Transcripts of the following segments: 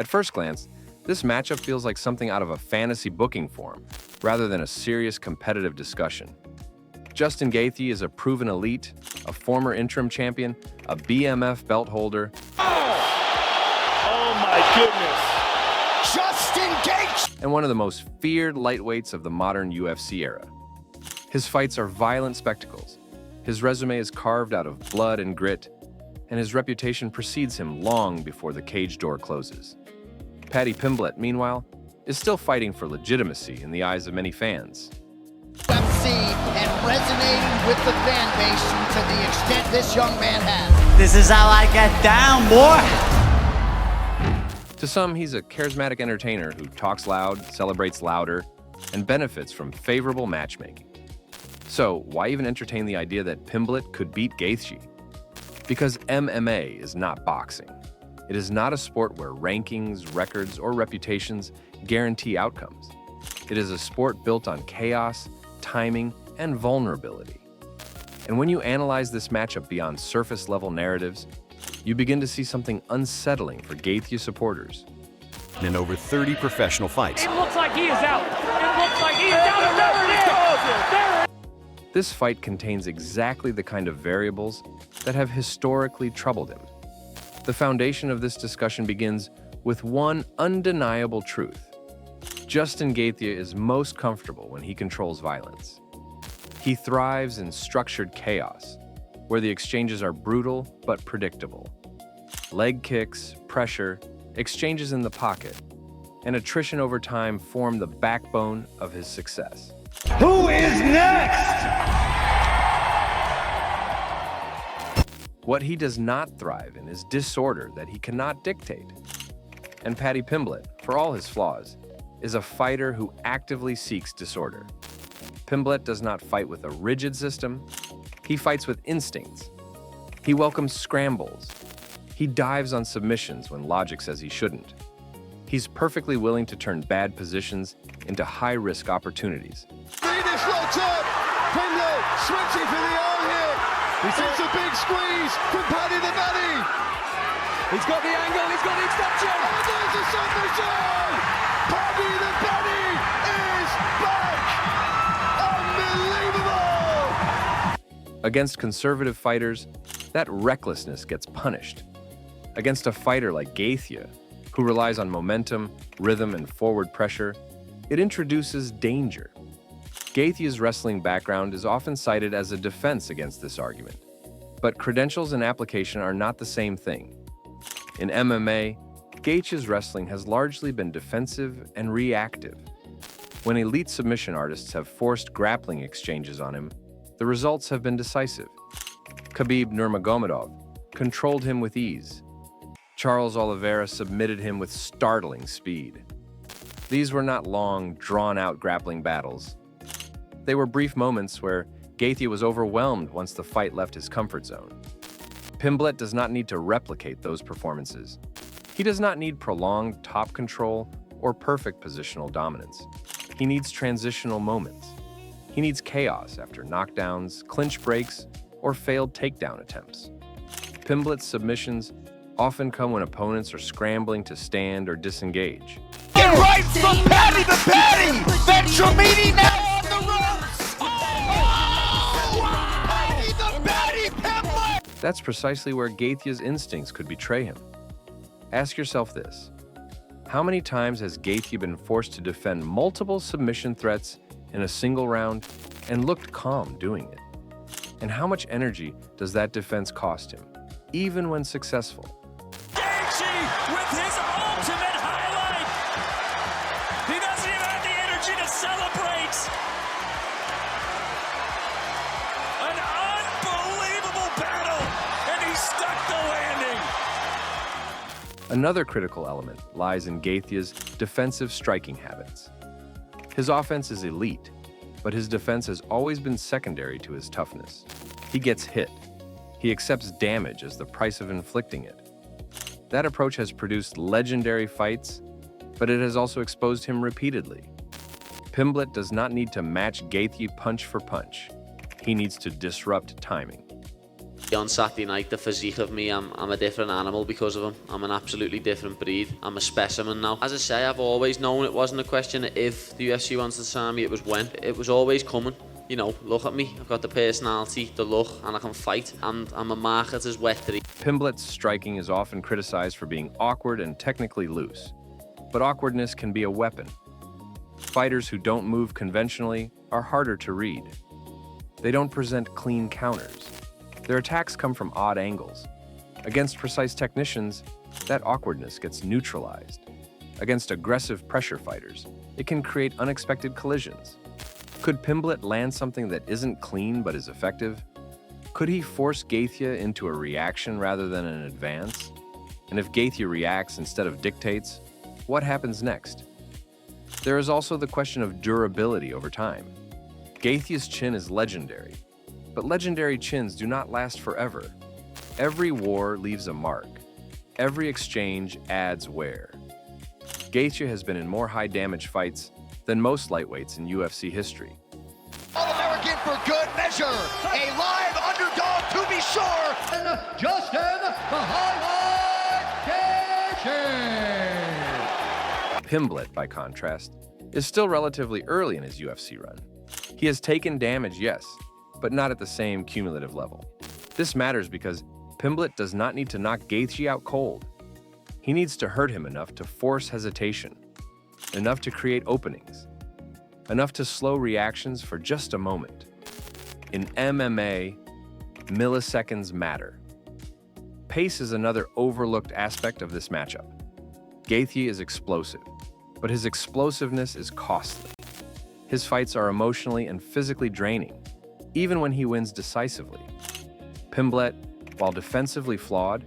At first glance, this matchup feels like something out of a fantasy booking form, rather than a serious competitive discussion. Justin Gaethje is a proven elite, a former interim champion, a BMF belt holder. Oh my goodness! Justin Gaethje! And one of the most feared lightweights of the modern UFC era. His fights are violent spectacles. His resume is carved out of blood and grit, and his reputation precedes him long before the cage door closes. Paddy Pimblett, meanwhile, is still fighting for legitimacy in the eyes of many fans. UFC and resonating with the fan base to the extent this young man has. This is how I get down, boy! To some, he's a charismatic entertainer who talks loud, celebrates louder, and benefits from favorable matchmaking. So, why even entertain the idea that Pimblett could beat Gaethje? Because MMA is not boxing. It is not a sport where rankings, records, or reputations guarantee outcomes. It is a sport built on chaos, timing, and vulnerability. And when you analyze this matchup beyond surface-level narratives, you begin to see something unsettling for Gaethje supporters. In over 30 professional fights. It looks like he is out. It looks like he is out. This fight contains exactly the kind of variables that have historically troubled him. The foundation of this discussion begins with one undeniable truth. Justin Gaethje is most comfortable when he controls violence. He thrives in structured chaos, where the exchanges are brutal but predictable. Leg kicks, pressure, exchanges in the pocket, and attrition over time form the backbone of his success. Who is next? What he does not thrive in is disorder that he cannot dictate. And Paddy Pimblett, for all his flaws, is a fighter who actively seeks disorder. Pimblett does not fight with a rigid system. He fights with instincts. He welcomes scrambles. He dives on submissions when logic says he shouldn't. He's perfectly willing to turn bad positions into high-risk opportunities. Venus locked up. Pimblett switching for the arm here. It's a big squeeze from Paddy the Paddy. He's got the angle. He's got the extension. And there's a submission. Paddy the Paddy is back. Unbelievable. Against conservative fighters, that recklessness gets punished. Against a fighter like Gaethje, who relies on momentum, rhythm, and forward pressure, it introduces danger. Gaethje's wrestling background is often cited as a defense against this argument. But credentials and application are not the same thing. In MMA, Gaethje's wrestling has largely been defensive and reactive. When elite submission artists have forced grappling exchanges on him, the results have been decisive. Khabib Nurmagomedov controlled him with ease. Charles Oliveira submitted him with startling speed. These were not long, drawn-out grappling battles. They were brief moments where Gaethje was overwhelmed once the fight left his comfort zone. Pimblett does not need to replicate those performances. He does not need prolonged top control or perfect positional dominance. He needs transitional moments. He needs chaos after knockdowns, clinch breaks, or failed takedown attempts. Pimblett's submissions often come when opponents are scrambling to stand or disengage. Get right from Paddy the Paddy! Ventromini now on the ropes! Paddy the Paddy Pimblett! That's precisely where Gaethje's instincts could betray him. Ask yourself this: how many times has Gaethje been forced to defend multiple submission threats in a single round and looked calm doing it? And how much energy does that defense cost him, even when successful? Gaethje with his ultimate highlight. He doesn't even have the energy to celebrate. An unbelievable battle, and he stuck the landing. Another critical element lies in Gaethje's defensive striking habits. His offense is elite, but his defense has always been secondary to his toughness. He gets hit. He accepts damage as the price of inflicting it. That approach has produced legendary fights, but it has also exposed him repeatedly. Pimblett does not need to match Gaethje punch for punch. He needs to disrupt timing. On Saturday night, the physique of me, I'm a different animal because of him. I'm an absolutely different breed. I'm a specimen now. As I say, I've always known it wasn't a question of if the UFC wants to sign me, it was when. It was always coming. You know, look at me. I've got the personality, the look, and I can fight. And I'm a marketer's wet dream. Pimblett's striking is often criticized for being awkward and technically loose. But awkwardness can be a weapon. Fighters who don't move conventionally are harder to read. They don't present clean counters. Their attacks come from odd angles. Against precise technicians, that awkwardness gets neutralized. Against aggressive pressure fighters, it can create unexpected collisions. Could Pimblett land something that isn't clean but is effective? Could he force Gaethje into a reaction rather than an advance? And if Gaethje reacts instead of dictates, what happens next? There is also the question of durability over time. Gaethje's chin is legendary, but legendary chins do not last forever. Every war leaves a mark. Every exchange adds wear. Gaethje has been in more high-damage fights than most lightweights in UFC history. All-American for good measure. A live underdog to be sure. And Justin the Highlight Gaethje. Pimblett, by contrast, is still relatively early in his UFC run. He has taken damage, yes, but not at the same cumulative level. This matters because Pimblett does not need to knock Gaethje out cold. He needs to hurt him enough to force hesitation, enough to create openings, enough to slow reactions for just a moment. In MMA, milliseconds matter. Pace is another overlooked aspect of this matchup. Gaethje is explosive, but his explosiveness is costly. His fights are emotionally and physically draining, even when he wins decisively. Pimblett, while defensively flawed,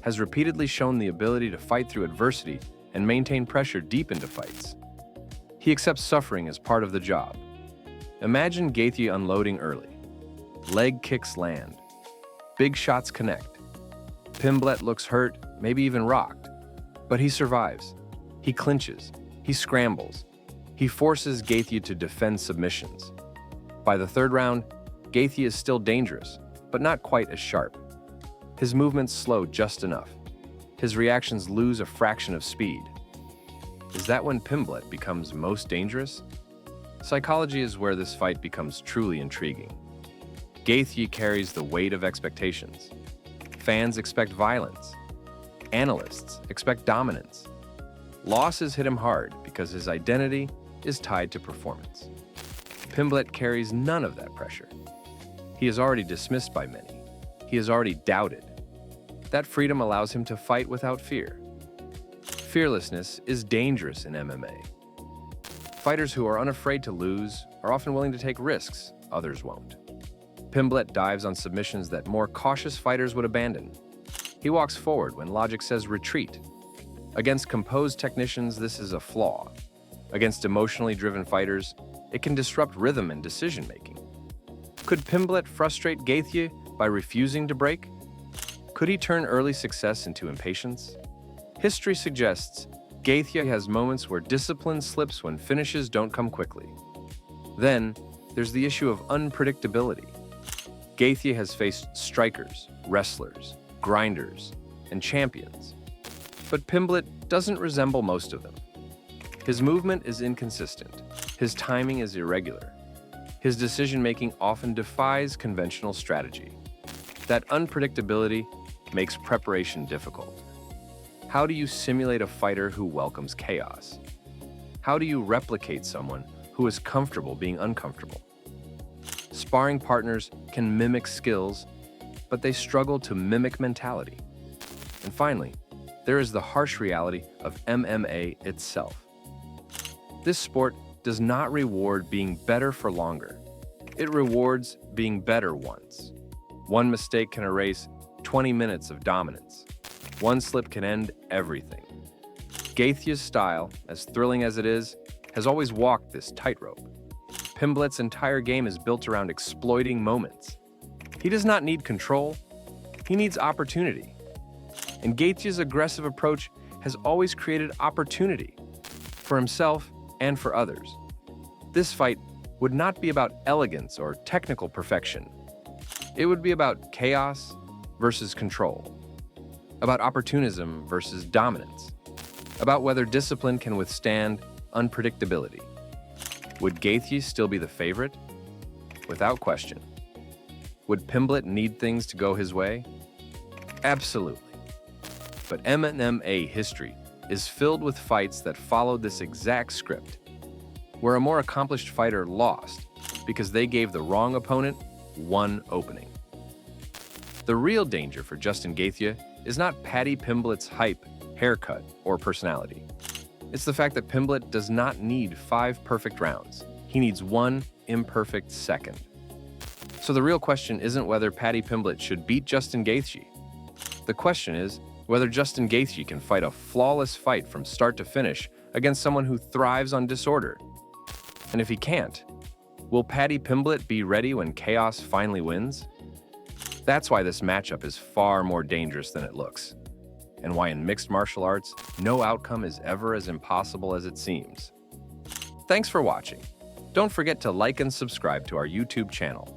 has repeatedly shown the ability to fight through adversity and maintain pressure deep into fights. He accepts suffering as part of the job. Imagine Gaethje unloading early. Leg kicks land. Big shots connect. Pimblett looks hurt, maybe even rocked. But he survives. He clinches. He scrambles. He forces Gaethje to defend submissions. By the third round, Gaethje is still dangerous, but not quite as sharp. His movements slow just enough. His reactions lose a fraction of speed. Is that when Pimblett becomes most dangerous? Psychology is where this fight becomes truly intriguing. Gaethje carries the weight of expectations. Fans expect violence. Analysts expect dominance. Losses hit him hard because his identity is tied to performance. Pimblett carries none of that pressure. He is already dismissed by many. He is already doubted. That freedom allows him to fight without fear. Fearlessness is dangerous in MMA. Fighters who are unafraid to lose are often willing to take risks others won't. Pimblett dives on submissions that more cautious fighters would abandon. He walks forward when logic says retreat. Against composed technicians, this is a flaw. Against emotionally driven fighters, it can disrupt rhythm and decision-making. Could Pimblett frustrate Gaethje by refusing to break? Could he turn early success into impatience? History suggests Gaethje has moments where discipline slips when finishes don't come quickly. Then, there's the issue of unpredictability. Gaethje has faced strikers, wrestlers, grinders, and champions. But Pimblett doesn't resemble most of them. His movement is inconsistent. His timing is irregular. His decision-making often defies conventional strategy. That unpredictability makes preparation difficult. How do you simulate a fighter who welcomes chaos? How do you replicate someone who is comfortable being uncomfortable? Sparring partners can mimic skills, but they struggle to mimic mentality. And finally, there is the harsh reality of MMA itself. This sport does not reward being better for longer. It rewards being better once. One mistake can erase 20 minutes of dominance. One slip can end everything. Gaethje's style, as thrilling as it is, has always walked this tightrope. Pimblett's entire game is built around exploiting moments. He does not need control, he needs opportunity. And Gaethje's aggressive approach has always created opportunity for himself and for others. This fight would not be about elegance or technical perfection. It would be about chaos versus control, about opportunism versus dominance, about whether discipline can withstand unpredictability. Would Gaethje still be the favorite? Without question. Would Pimblett need things to go his way? Absolutely. But MMA history is filled with fights that followed this exact script, where a more accomplished fighter lost because they gave the wrong opponent one opening. The real danger for Justin Gaethje is not Paddy Pimblett's hype, haircut, or personality. It's the fact that Pimblett does not need 5 perfect rounds. He needs 1 imperfect second. So the real question isn't whether Paddy Pimblett should beat Justin Gaethje. The question is whether Justin Gaethje can fight a flawless fight from start to finish against someone who thrives on disorder. And if he can't, will Paddy Pimblett be ready when chaos finally wins? That's why this matchup is far more dangerous than it looks, and why in mixed martial arts, no outcome is ever as impossible as it seems. Thanks for watching. Don't forget to like and subscribe to our YouTube channel.